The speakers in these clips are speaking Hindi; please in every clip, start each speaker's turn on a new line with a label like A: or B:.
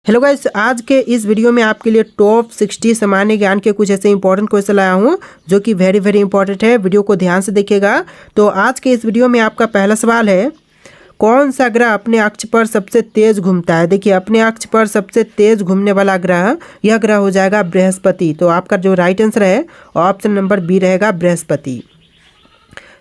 A: हेलो गाइस, आज के इस वीडियो में आपके लिए टॉप 60 सामान्य ज्ञान के कुछ ऐसे इंपॉर्टेंट क्वेश्चन लाया हूँ जो कि वेरी इंपॉर्टेंट है। वीडियो को ध्यान से देखिएगा। तो आज के इस वीडियो में आपका पहला सवाल है, कौन सा ग्रह अपने अक्ष पर सबसे तेज घूमता है। देखिए, अपने अक्ष पर सबसे तेज घूमने वाला ग्रह, यह ग्रह हो जाएगा बृहस्पति। तो आपका जो राइट आंसर है ऑप्शन नंबर बी रहेगा, बृहस्पति।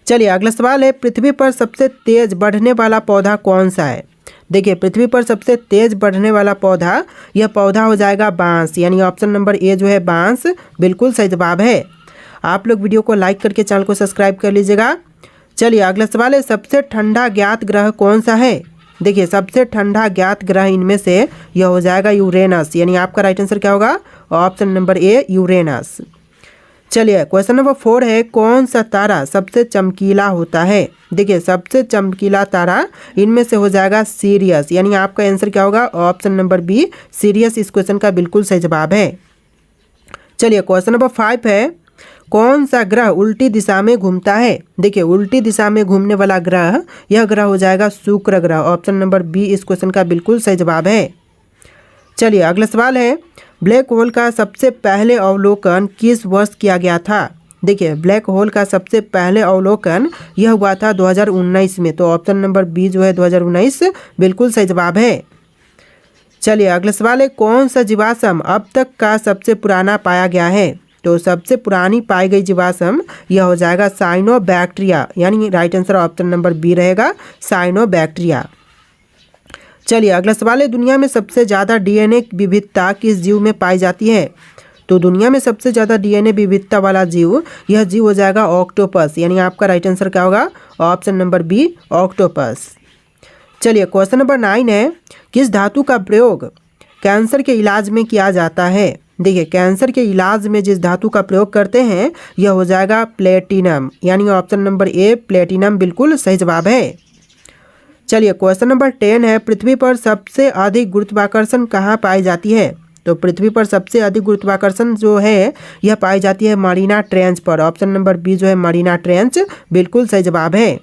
A: चलिए अगला सवाल है, पृथ्वी पर सबसे तेज बढ़ने वाला पौधा कौन सा है। देखिए, पृथ्वी पर सबसे तेज बढ़ने वाला पौधा, यह पौधा हो जाएगा बांस, यानी ऑप्शन नंबर ए जो है बांस बिल्कुल सही जवाब है। आप लोग वीडियो को लाइक करके चैनल को सब्सक्राइब कर लीजिएगा। चलिए अगला सवाल है, सबसे ठंडा ज्ञात ग्रह कौन सा है। देखिए, सबसे ठंडा ज्ञात ग्रह इनमें से यह हो जाएगा यूरेनस, यानी आपका राइट आंसर क्या होगा, ऑप्शन नंबर ए यूरेनस। चलिए क्वेश्चन नंबर 4 है, कौन सा तारा सबसे चमकीला होता है। देखिए, सबसे चमकीला तारा इनमें से हो जाएगा सीरियस, यानी आपका आंसर क्या होगा, ऑप्शन नंबर बी सीरियस इस क्वेश्चन का बिल्कुल सही जवाब है। चलिए क्वेश्चन नंबर 5 है, कौन सा ग्रह उल्टी दिशा में घूमता है। देखिए, उल्टी दिशा में घूमने वाला ग्रह, यह ग्रह हो जाएगा शुक्र ग्रह, ऑप्शन नंबर बी इस क्वेश्चन का बिल्कुल सही जवाब है। चलिए अगला सवाल है, ब्लैक होल का सबसे पहले अवलोकन किस वर्ष किया गया था। देखिए, ब्लैक होल का सबसे पहले अवलोकन यह हुआ था 2019 में, तो ऑप्शन नंबर बी जो है 2019 बिल्कुल सही जवाब है। चलिए अगला सवाल है, कौन सा जीवाश्म अब तक का सबसे पुराना पाया गया है। तो सबसे पुरानी पाई गई जीवाश्म यह हो जाएगा साइनोबैक्टीरिया, यानी right answer option number B रहेगा, साइनोबैक्टीरिया। चलिए अगला सवाल है, दुनिया में सबसे ज़्यादा डीएनए विविधता किस जीव में पाई जाती है। तो दुनिया में सबसे ज़्यादा डीएनए विविधता वाला जीव, यह जीव हो जाएगा ऑक्टोपस, यानी आपका राइट आंसर क्या होगा, ऑप्शन नंबर बी ऑक्टोपस। चलिए क्वेश्चन नंबर 9 है, किस धातु का प्रयोग कैंसर के इलाज में किया जाता है। देखिए, कैंसर के इलाज में जिस धातु का प्रयोग करते हैं यह हो जाएगा प्लेटिनम, यानी ऑप्शन नंबर ए प्लेटिनम बिल्कुल सही जवाब है। चलिए क्वेश्चन नंबर 10 है, पृथ्वी पर सबसे अधिक गुरुत्वाकर्षण कहाँ पाई जाती है। तो पृथ्वी पर सबसे अधिक गुरुत्वाकर्षण जो है यह पाई जाती है मरीना ट्रेंच पर, ऑप्शन नंबर बी जो है मरीना ट्रेंच बिल्कुल सही जवाब है।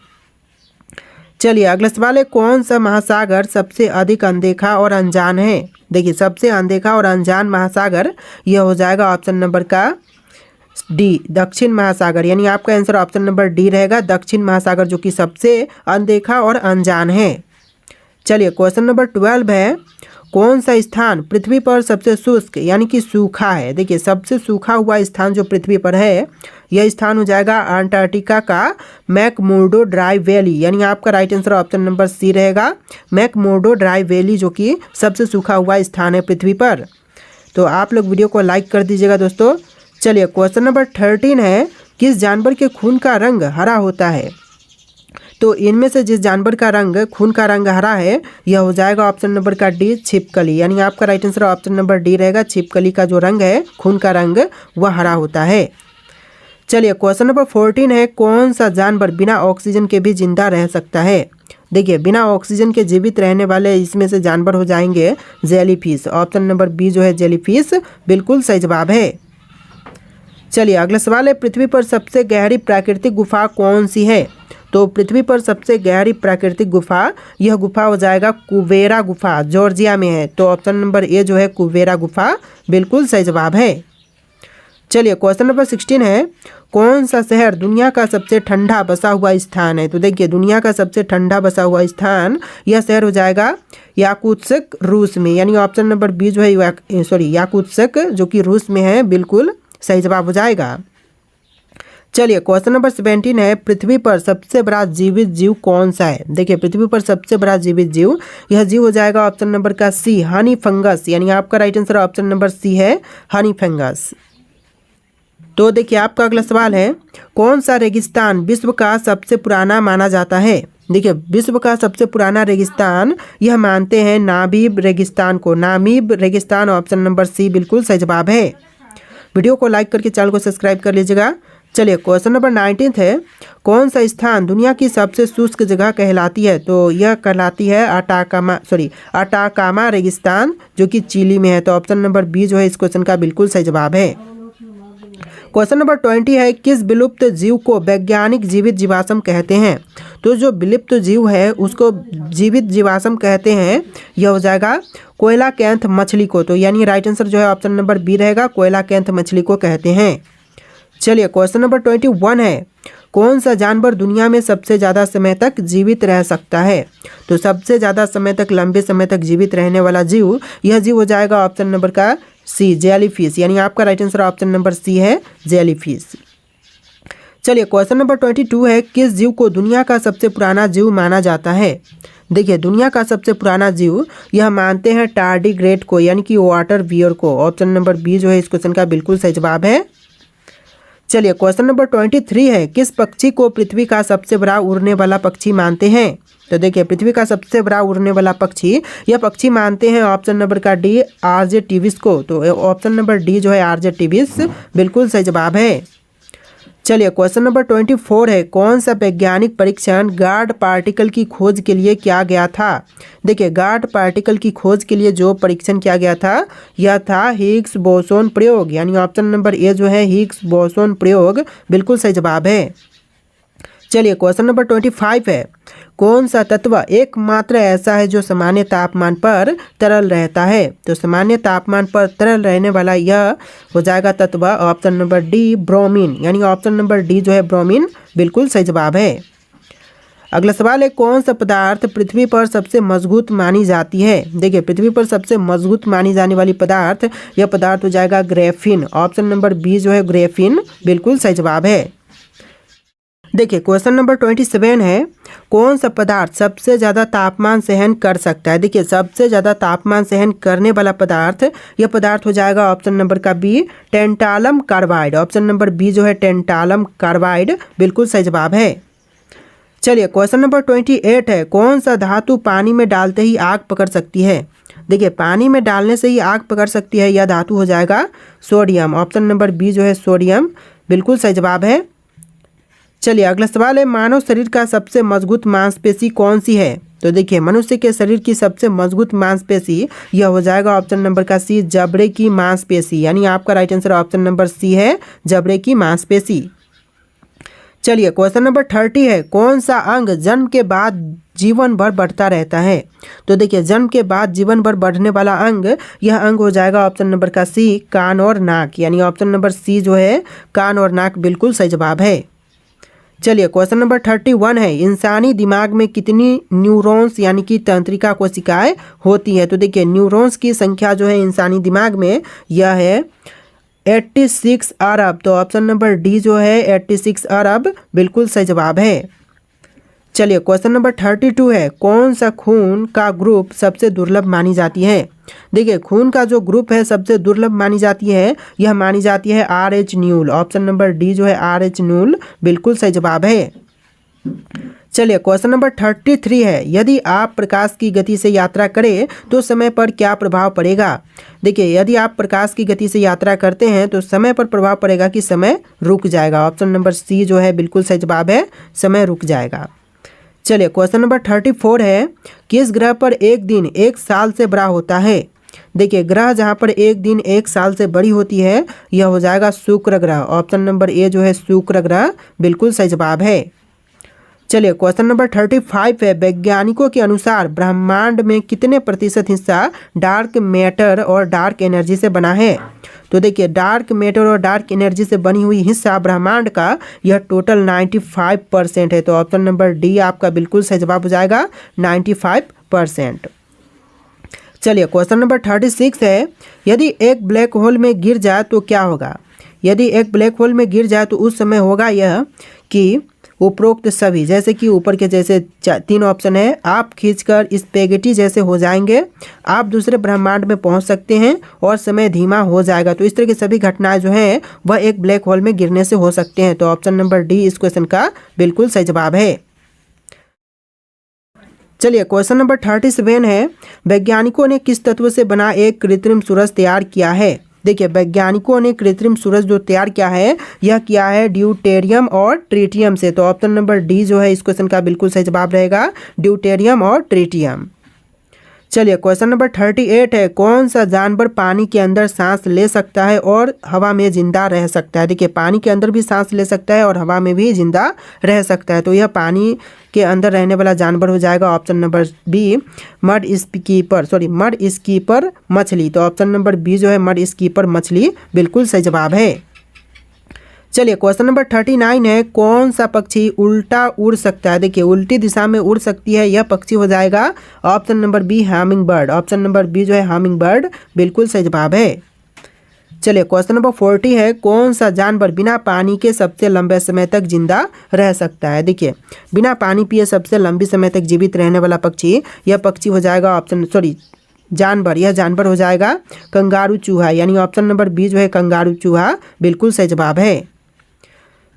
A: चलिए अगला सवाल है, कौन सा महासागर सबसे अधिक अनदेखा और अनजान है। देखिए, सबसे अनदेखा और अनजान महासागर यह हो जाएगा ऑप्शन नंबर का डी दक्षिण महासागर, यानी आपका आंसर ऑप्शन नंबर डी रहेगा, दक्षिण महासागर, जो कि सबसे अनदेखा और अनजान है। चलिए क्वेश्चन नंबर 12 है, कौन सा स्थान पृथ्वी पर सबसे शुष्क यानी कि सूखा है। देखिए, सबसे सूखा हुआ स्थान जो पृथ्वी पर है यह स्थान हो जाएगा अंटार्कटिका का मैकमुर्डो ड्राई वैली, यानी आपका right answer option number C रहेगा, मैकमुर्डो ड्राई वैली, जो कि सबसे सूखा हुआ स्थान है पृथ्वी पर। तो आप लोग वीडियो को लाइक कर दीजिएगा दोस्तों। चलिए क्वेश्चन नंबर 13 है, किस जानवर के खून का रंग हरा होता है। तो इनमें से जिस जानवर का रंग खून का रंग हरा है यह हो जाएगा ऑप्शन नंबर का डी छिपकली, यानी आपका right answer option number D रहेगा, छिपकली का जो रंग है खून का रंग वह हरा होता है। चलिए क्वेश्चन नंबर 14 है, कौन सा जानवर बिना ऑक्सीजन के भी जिंदा रह सकता है। देखिए, बिना ऑक्सीजन के जीवित रहने वाले इसमें से जानवर हो जाएंगे जेलीफिश, ऑप्शन नंबर बी जो है जेलीफिश बिल्कुल सही जवाब है। चलिए अगला सवाल है, पृथ्वी पर सबसे गहरी प्राकृतिक गुफा कौन सी है। तो पृथ्वी पर सबसे गहरी प्राकृतिक गुफा, यह गुफा हो जाएगा कुवेरा गुफा, जॉर्जिया में है, तो ऑप्शन नंबर ए जो है कुवेरा गुफा बिल्कुल सही जवाब है। चलिए क्वेश्चन नंबर 16 है, कौन सा शहर दुनिया का सबसे ठंडा बसा हुआ स्थान है। तो देखिए, दुनिया का सबसे ठंडा बसा हुआ स्थान यह शहर हो जाएगा याकुत्स्क, रूस में, यानी ऑप्शन नंबर बी जो है याकुत्स्क, जो कि रूस में है, बिल्कुल सही जवाब हो जाएगा। चलिए क्वेश्चन नंबर 17 है, पृथ्वी पर सबसे बड़ा जीवित जीव कौन सा है। देखिए, पृथ्वी पर सबसे बड़ा जीवित जीव, यह जीव हो जाएगा ऑप्शन नंबर का सी हनी फंगस, यानी आपका right answer option number C है हनी फंगस। तो देखिए, आपका अगला सवाल है, कौन सा रेगिस्तान विश्व का सबसे पुराना माना जाता है। देखिए, विश्व का सबसे पुराना रेगिस्तान यह मानते हैं नामीब रेगिस्तान को, नामीब रेगिस्तान, ऑप्शन नंबर सी बिल्कुल सही जवाब है। वीडियो को लाइक करके चैनल को सब्सक्राइब कर लीजिएगा। चलिए क्वेश्चन नंबर 19 है, कौन सा स्थान दुनिया की सबसे शुष्क जगह कहलाती है। तो यह कहलाती है अटाकामा रेगिस्तान, जो कि चिली में है, तो ऑप्शन नंबर बी जो है इस क्वेश्चन का बिल्कुल सही जवाब है। क्वेश्चन नंबर 20 है, किस विलुप्त जीव को वैज्ञानिक जीवित जीवाश्म कहते हैं। तो जो विलुप्त जीव है उसको जीवित जीवाश्म कहते हैं। यह हो जाएगा कोयलाकैंथ मछली को। तो यानी राइट आंसर जो है ऑप्शन नंबर बी रहेगा, कोयलाकैंथ मछली को कहते हैं। चलिए क्वेश्चन नंबर 21 है, कौन सा जानवर दुनिया में सबसे ज़्यादा समय तक जीवित रह सकता है? तो सबसे ज़्यादा समय तक, लंबे समय तक जीवित रहने वाला जीव, यह जीव हो जाएगा ऑप्शन नंबर का सी, जेलीफिश। यानी आपका right answer option number C है, जेलीफिश। चलिए क्वेश्चन नंबर 22 है, किस जीव को दुनिया का सबसे पुराना जीव माना जाता है? देखिए दुनिया का सबसे पुराना जीव यह मानते हैं टार्डीग्रेड को, यानी कि वाटर बियर को। ऑप्शन नंबर बी जो है इस क्वेश्चन का बिल्कुल सही जवाब है। चलिए क्वेश्चन नंबर 23 है, किस पक्षी को पृथ्वी का सबसे बड़ा उड़ने वाला पक्षी मानते हैं? तो देखिए पृथ्वी का सबसे बड़ा उड़ने वाला पक्षी, यह पक्षी मानते हैं ऑप्शन नंबर का डी, आरजे टिविस को। तो ऑप्शन नंबर डी जो है आरजे टिविस बिल्कुल सही जवाब है। चलिए क्वेश्चन नंबर 24 है, कौन सा वैज्ञानिक परीक्षण गार्ड पार्टिकल की खोज के लिए किया गया था? देखिए गार्ड पार्टिकल की खोज के लिए जो परीक्षण किया गया था यह था हिग्स बोसोन प्रयोग। यानी ऑप्शन नंबर ए जो है हिग्स बोसोन प्रयोग बिल्कुल सही जवाब है। चलिए क्वेश्चन नंबर 25 है, कौन सा तत्व एकमात्र ऐसा है जो सामान्य तापमान पर तरल रहता है? तो सामान्य तापमान पर तरल रहने वाला यह हो जाएगा तत्व ऑप्शन नंबर डी, ब्रोमीन। यानी ऑप्शन नंबर डी जो है ब्रोमीन बिल्कुल सही जवाब है। अगला सवाल है, कौन सा पदार्थ पृथ्वी पर सबसे मजबूत मानी जाती है? देखिए पृथ्वी पर सबसे मजबूत मानी जाने वाली पदार्थ, यह पदार्थ हो जाएगा ग्रेफिन। ऑप्शन नंबर बी जो है ग्रेफिन बिल्कुल सही जवाब है। देखिए क्वेश्चन नंबर 27 है, कौन सा पदार्थ सबसे ज़्यादा तापमान सहन कर सकता है? देखिए सबसे ज़्यादा तापमान सहन करने वाला पदार्थ, यह पदार्थ हो जाएगा ऑप्शन नंबर का B, tantalum carbide. Option number B जो है टेंटालम कार्बाइड बिल्कुल सही जवाब है। चलिए क्वेश्चन नंबर 28 है, कौन सा धातु पानी में डालते ही आग पकड़ सकती है? देखिए पानी में डालने से ही आग पकड़ सकती है, यह धातु हो जाएगा सोडियम। ऑप्शन नंबर बी जो है सोडियम बिल्कुल सही जवाब है। चलिए अगला सवाल है, मानव शरीर का सबसे मजबूत मांसपेशी कौन सी है? तो देखिए मनुष्य के शरीर की सबसे मजबूत मांसपेशी यह हो जाएगा ऑप्शन नंबर का सी, जबड़े की मांसपेशी। यानी आपका right answer option number C है, जबड़े की मांसपेशी। चलिए क्वेश्चन नंबर 30 है, कौन सा अंग जन्म के बाद जीवन भर बढ़ता रहता है? तो देखिए जन्म के बाद जीवन भर बढ़ने वाला अंग, यह अंग हो जाएगा ऑप्शन नंबर का सी, कान और नाक। यानी ऑप्शन नंबर सी जो है कान और नाक बिल्कुल सही जवाब है। चलिए क्वेश्चन नंबर 31 है, इंसानी दिमाग में कितनी न्यूरॉन्स यानी कि तंत्रिका कोशिकाएं होती है? तो देखिए न्यूरॉन्स की संख्या जो है इंसानी दिमाग में यह है 86 अरब। तो ऑप्शन नंबर डी जो है 86 अरब बिल्कुल सही जवाब है। चलिए क्वेश्चन नंबर 32 है, कौन सा खून का ग्रुप सबसे दुर्लभ मानी जाती है? देखिए खून का जो ग्रुप है सबसे दुर्लभ मानी जाती है, यह मानी जाती है RH न्यूल। ऑप्शन नंबर डी जो है RH न्यूल बिल्कुल सही जवाब है। चलिए क्वेश्चन नंबर 33 है, यदि आप प्रकाश की गति से यात्रा करें तो समय पर क्या प्रभाव पड़ेगा? देखिए यदि आप प्रकाश की गति से यात्रा करते हैं तो समय पर प्रभाव पड़ेगा कि समय रुक जाएगा। ऑप्शन नंबर सी जो है बिल्कुल सही जवाब है, समय रुक जाएगा। चलिए क्वेश्चन नंबर 34 है, किस ग्रह पर एक दिन एक साल से बड़ा होता है? देखिए ग्रह जहाँ पर एक दिन एक साल से बड़ी होती है यह हो जाएगा शुक्र ग्रह। ऑप्शन नंबर ए जो है शुक्र ग्रह बिल्कुल सही जवाब है। चलिए क्वेश्चन नंबर 35 है, वैज्ञानिकों के अनुसार ब्रह्मांड में कितने प्रतिशत हिस्सा डार्क मैटर और डार्क एनर्जी से बना है? तो देखिए डार्क मैटर और डार्क एनर्जी से बनी हुई हिस्सा ब्रह्मांड का यह टोटल 95% है। तो ऑप्शन नंबर डी आपका बिल्कुल सही जवाब हो जाएगा 95%। चलिए क्वेश्चन नंबर 36 है, यदि एक ब्लैक होल में गिर जाए तो क्या होगा? यदि एक ब्लैक होल में गिर जाए तो उस समय होगा यह कि उपरोक्त सभी, जैसे कि ऊपर के जैसे 3 ऑप्शन है, आप खींचकर स्पेगेटी जैसे हो जाएंगे, आप दूसरे ब्रह्मांड में पहुंच सकते हैं और समय धीमा हो जाएगा। तो इस तरह की सभी घटनाएं जो हैं वह एक ब्लैक होल में गिरने से हो सकते हैं। तो ऑप्शन नंबर डी इस क्वेश्चन का बिल्कुल सही जवाब है। चलिए क्वेश्चन नंबर 37 है, वैज्ञानिकों ने किस तत्व से बना एक कृत्रिम सूरज तैयार किया है? देखिए वैज्ञानिकों ने कृत्रिम सूरज जो तैयार किया है यह किया है ड्यूटेरियम और ट्रिटियम से। तो ऑप्शन नंबर डी जो है इस क्वेश्चन का बिल्कुल सही जवाब रहेगा, ड्यूटेरियम और ट्रिटियम। चलिए क्वेश्चन नंबर 38 है, कौन सा जानवर पानी के अंदर सांस ले सकता है और हवा में जिंदा रह सकता है। देखिए पानी के अंदर भी सांस ले सकता है और हवा में भी जिंदा रह सकता है, तो यह पानी के अंदर रहने वाला जानवर हो जाएगा option number B mudskipper मछली। तो ऑप्शन नंबर बी जो है मड स्कीपर मछली बिल्कुल सही जवाब है। चलिए क्वेश्चन नंबर 39 है, कौन सा पक्षी उल्टा उड़ सकता है। देखिए उल्टी दिशा में उड़ सकती है, यह पक्षी हो जाएगा option number B hummingbird. Option number B जो है हमिंग बर्ड बिल्कुल सही जवाब है। चलिए क्वेश्चन नंबर 40 है, कौन सा जानवर बिना पानी के सबसे लंबे समय तक जिंदा रह सकता है। देखिए बिना पानी पिए सबसे लंबी समय तक जीवित रहने वाला पक्षी, यह पक्षी हो जाएगा यह जानवर हो जाएगा कंगारू चूहा, यानी ऑप्शन नंबर बी जो है कंगारू चूहा बिल्कुल सही जवाब है।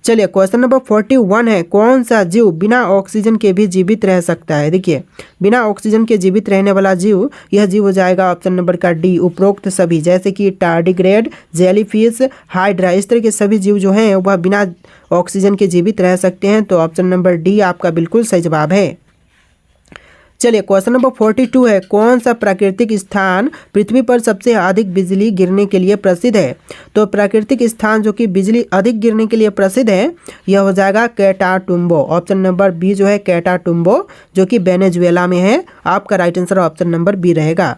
A: चलिए क्वेश्चन नंबर 41 है, कौन सा जीव बिना ऑक्सीजन के भी जीवित रह सकता है। देखिए बिना ऑक्सीजन के जीवित रहने वाला जीव, यह जीव हो जाएगा ऑप्शन नंबर का डी उपरोक्त सभी, जैसे कि टार्डिग्रेड, जेलीफिश, हाइड्रा, इस तरह के सभी जीव जो हैं वह बिना ऑक्सीजन के जीवित रह सकते हैं। तो ऑप्शन नंबर डी आपका बिल्कुल सही जवाब है। चलिए क्वेश्चन नंबर 42 है, कौन सा प्राकृतिक स्थान पृथ्वी पर सबसे अधिक बिजली गिरने के लिए प्रसिद्ध है। तो प्राकृतिक स्थान जो कि बिजली अधिक गिरने के लिए प्रसिद्ध है, यह हो जाएगा कैटाटुम्बो। ऑप्शन नंबर बी जो है कैटाटुम्बो, जो कि वेनेजुएला में है। आपका right answer option number B रहेगा।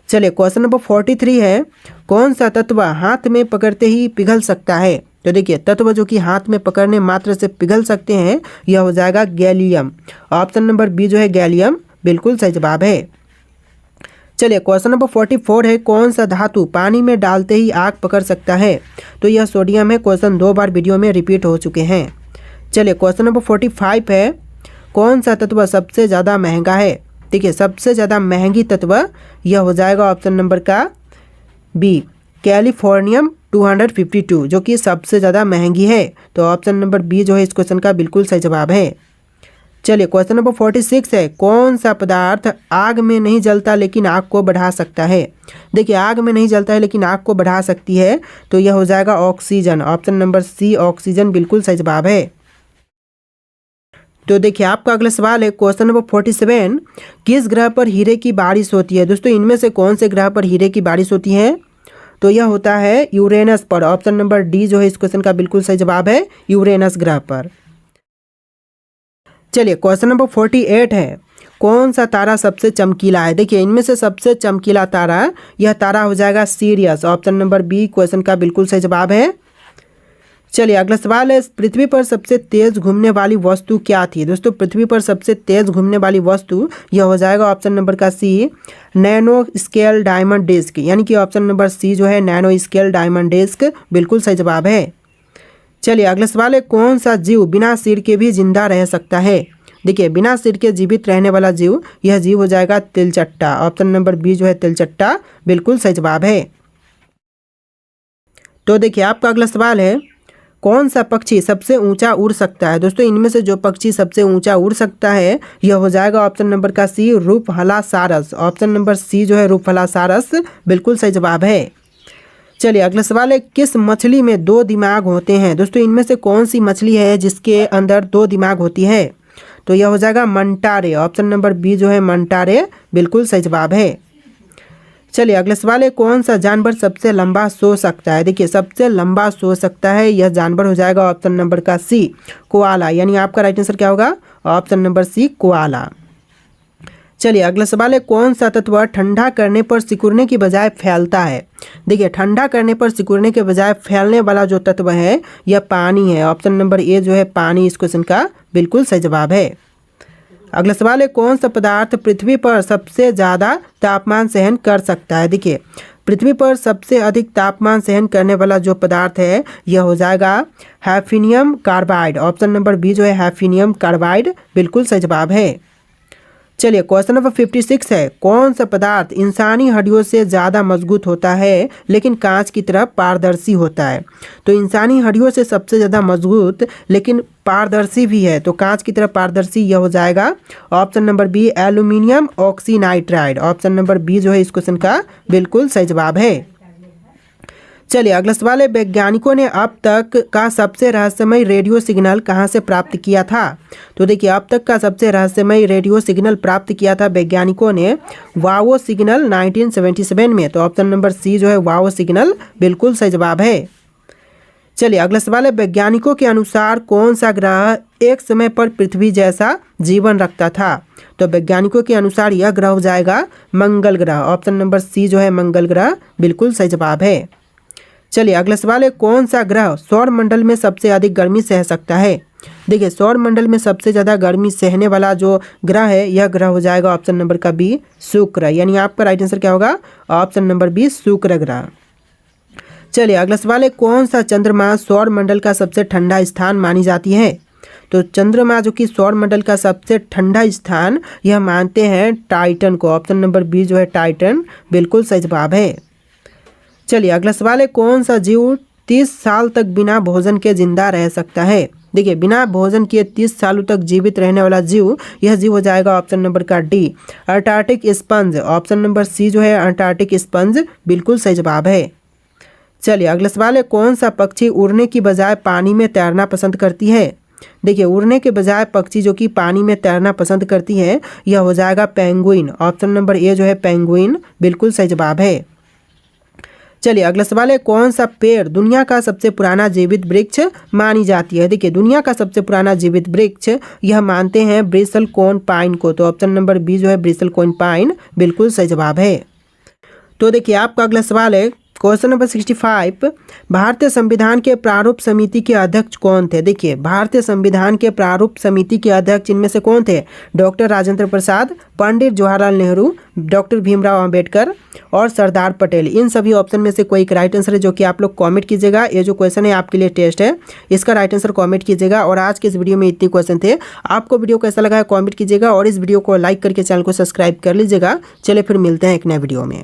A: चलिए क्वेश्चन नंबर 43 है, कौन सा तत्व हाथ में पकड़ते ही पिघल सकता है। तो देखिए तत्व जो कि हाथ में पकड़ने मात्र से पिघल सकते हैं, यह हो जाएगा गैलियम। ऑप्शन नंबर बी जो है गैलियम बिल्कुल सही जवाब है। चलिए क्वेश्चन नंबर 44 है, कौन सा धातु पानी में डालते ही आग पकड़ सकता है। तो यह सोडियम है। क्वेश्चन 2 बार वीडियो में रिपीट हो चुके हैं। चलिए क्वेश्चन नंबर 45 है, कौन सा तत्व सबसे ज़्यादा महंगा है। देखिए सबसे ज़्यादा महंगी तत्व, यह हो जाएगा ऑप्शन नंबर का बी कैलिफोर्नियम 252, जो कि सबसे ज़्यादा महंगी है। तो ऑप्शन नंबर बी जो है इस क्वेश्चन का बिल्कुल सही जवाब है। चलिए क्वेश्चन नंबर 46 है, कौन सा पदार्थ आग में नहीं जलता लेकिन आग को बढ़ा सकता है। देखिए आग में नहीं जलता है लेकिन आग को बढ़ा सकती है, तो यह हो जाएगा oxygen. Option number C oxygen बिल्कुल सही जवाब है। तो देखिए आपका अगला सवाल है क्वेश्चन नंबर 47, किस ग्रह पर हीरे की बारिश होती है। दोस्तों इनमें से कौन से ग्रह पर हीरे की बारिश होती है। तो यह होता है यूरेनस पर। ऑप्शन नंबर डी जो है इस क्वेश्चन का बिल्कुल सही जवाब है, यूरेनस ग्रह पर। चलिए क्वेश्चन नंबर 48 है, कौन सा तारा सबसे चमकीला है। देखिए इनमें से सबसे चमकीला तारा, यह तारा हो जाएगा Sirius. Option number B question का बिल्कुल सही जवाब है। चलिए अगला सवाल है, पृथ्वी पर सबसे तेज घूमने वाली वस्तु क्या थी। दोस्तों पृथ्वी पर सबसे तेज घूमने वाली वस्तु, यह हो जाएगा ऑप्शन नंबर का सी नैनो स्केल डायमंड डिस्क, यानी कि ऑप्शन नंबर सी जो है नैनो स्केल डायमंड डिस्क बिल्कुल सही जवाब है। चलिए अगला सवाल है, कौन सा जीव बिना सिर के भी जिंदा रह सकता है। देखिए बिना सिर के जीवित रहने वाला जीव, यह जीव हो जाएगा तिलचट्टा। ऑप्शन नंबर बी जो है तिलचट्टा बिल्कुल सही जवाब है। तो देखिए आपका अगला सवाल है, कौन सा पक्षी सबसे ऊंचा उड़ सकता है। दोस्तों इनमें से जो पक्षी सबसे ऊंचा उड़ सकता है, यह हो जाएगा ऑप्शन नंबर का सी रूपहला सारस। ऑप्शन नंबर सी जो है रूपहला सारस बिल्कुल सही जवाब है। चलिए अगला सवाल है, किस मछली में 2 दिमाग होते हैं। दोस्तों इनमें से कौन सी मछली है जिसके अंदर 2 दिमाग होती है। तो यह हो जाएगा मंटारे। ऑप्शन नंबर बी जो है मंटारे बिल्कुल सही जवाब है। चलिए अगला सवाल है, कौन सा जानवर सबसे लंबा सो सकता है। देखिए सबसे लंबा सो सकता है यह जानवर हो जाएगा ऑप्शन नंबर का सी कोआला, यानी आपका राइट आंसर क्या होगा ऑप्शन नंबर सी कोआला। चलिए अगला सवाल है, कौन सा तत्व ठंडा करने पर सिकुड़ने की बजाय फैलता है। देखिए ठंडा करने पर सिकुड़ने के बजाय फैलने वाला जो तत्व है यह पानी है। ऑप्शन नंबर ए जो है पानी इस क्वेश्चन का बिल्कुल सही जवाब है। अगला सवाल है, कौन सा पदार्थ पृथ्वी पर सबसे ज़्यादा तापमान सहन कर सकता है। देखिए पृथ्वी पर सबसे अधिक तापमान सहन करने वाला जो पदार्थ है यह हो जाएगा हैफिनियम कार्बाइड। ऑप्शन नंबर बी जो है हैफिनियम कार्बाइड बिल्कुल सही जवाब है। चलिए क्वेश्चन नंबर 56 है, कौन सा पदार्थ इंसानी हड्डियों से ज़्यादा मजबूत होता है लेकिन कांच की तरह पारदर्शी होता है। तो इंसानी हड्डियों से सबसे ज़्यादा मजबूत लेकिन पारदर्शी भी है, तो कांच की तरह पारदर्शी यह हो जाएगा option number B aluminium oxynitride. Option number B जो है इस क्वेश्चन का बिल्कुल सही जवाब है। चलिए अगला सवाल है, वैज्ञानिकों ने अब तक का सबसे रहस्यमय रेडियो सिग्नल कहाँ से प्राप्त किया था? तो देखिए अब तक का सबसे रहस्यमय रेडियो सिग्नल प्राप्त किया था वैज्ञानिकों ने वाओ सिग्नल 1977 में। तो ऑप्शन नंबर सी जो है वाओ सिग्नल बिल्कुल सही जवाब है। चलिए अगला सवाल है, वैज्ञानिकों के अनुसार कौन सा ग्रह एक समय पर पृथ्वी जैसा जीवन रखता था? तो वैज्ञानिकों के अनुसार यह ग्रह हो जाएगा मंगल ग्रह। ऑप्शन नंबर सी जो है मंगल ग्रह बिल्कुल सही जवाब है। चलिए अगला सवाल है, कौन सा ग्रह सौर मंडल में सबसे अधिक गर्मी सह सकता है? देखिए सौर मंडल में सबसे ज़्यादा गर्मी सहने वाला जो ग्रह है यह ग्रह हो जाएगा ऑप्शन नंबर का बी शुक्र, यानी आपका राइट आंसर क्या होगा? ऑप्शन नंबर बी शुक्र ग्रह। चलिए अगला सवाल है, कौन सा चंद्रमा सौर मंडल का सबसे ठंडा स्थान मानी जाती है? तो चंद्रमा जो कि सौर मंडल का सबसे ठंडा स्थान यह मानते हैं टाइटन को। ऑप्शन नंबर बी जो है टाइटन बिल्कुल सही जवाब है। चलिए अगला सवाल है, कौन सा जीव 30 साल तक बिना भोजन के जिंदा रह सकता है? देखिए बिना भोजन किए 30 सालों तक जीवित रहने वाला जीव यह जीव हो जाएगा ऑप्शन नंबर का D Antarctic sponge. Option number C जो है अंटार्कटिक स्पंज बिल्कुल सही जवाब है। चलिए अगला सवाल है, कौन सा पक्षी उड़ने की बजाय पानी में तैरना पसंद करती है? देखिए उड़ने के बजाय पक्षी जो कि पानी में तैरना पसंद करती है यह हो जाएगा पेंगुइन। ऑप्शन नंबर ए जो है पेंगुइन बिल्कुल सही जवाब है। चलिए अगला सवाल है, कौन सा पेड़ दुनिया का सबसे पुराना जीवित वृक्ष मानी जाती है? देखिए दुनिया का सबसे पुराना जीवित वृक्ष यह मानते हैं ब्रिसलकोन पाइन को। तो ऑप्शन नंबर बी जो है ब्रिसलकोन पाइन बिल्कुल सही जवाब है। तो देखिए आपका अगला सवाल है, क्वेश्चन नंबर 65, भारतीय संविधान के प्रारूप समिति के अध्यक्ष कौन थे? देखिए भारतीय संविधान के प्रारूप समिति के अध्यक्ष इनमें से कौन थे? डॉक्टर राजेंद्र प्रसाद, पंडित जवाहरलाल नेहरू, डॉक्टर भीमराव अंबेडकर और सरदार पटेल। इन सभी ऑप्शन में से कोई एक राइट आंसर है जो कि आप लोग कमेंट कीजिएगा। ये जो क्वेश्चन है आपके लिए टेस्ट है, इसका राइट आंसर कमेंट कीजिएगा। और आज के इस वीडियो में इतने क्वेश्चन थे। आपको वीडियो कैसा लगा है कमेंट कीजिएगा और इस वीडियो को लाइक करके चैनल को सब्सक्राइब कर लीजिएगा। चलिए फिर मिलते हैं एक नए वीडियो में।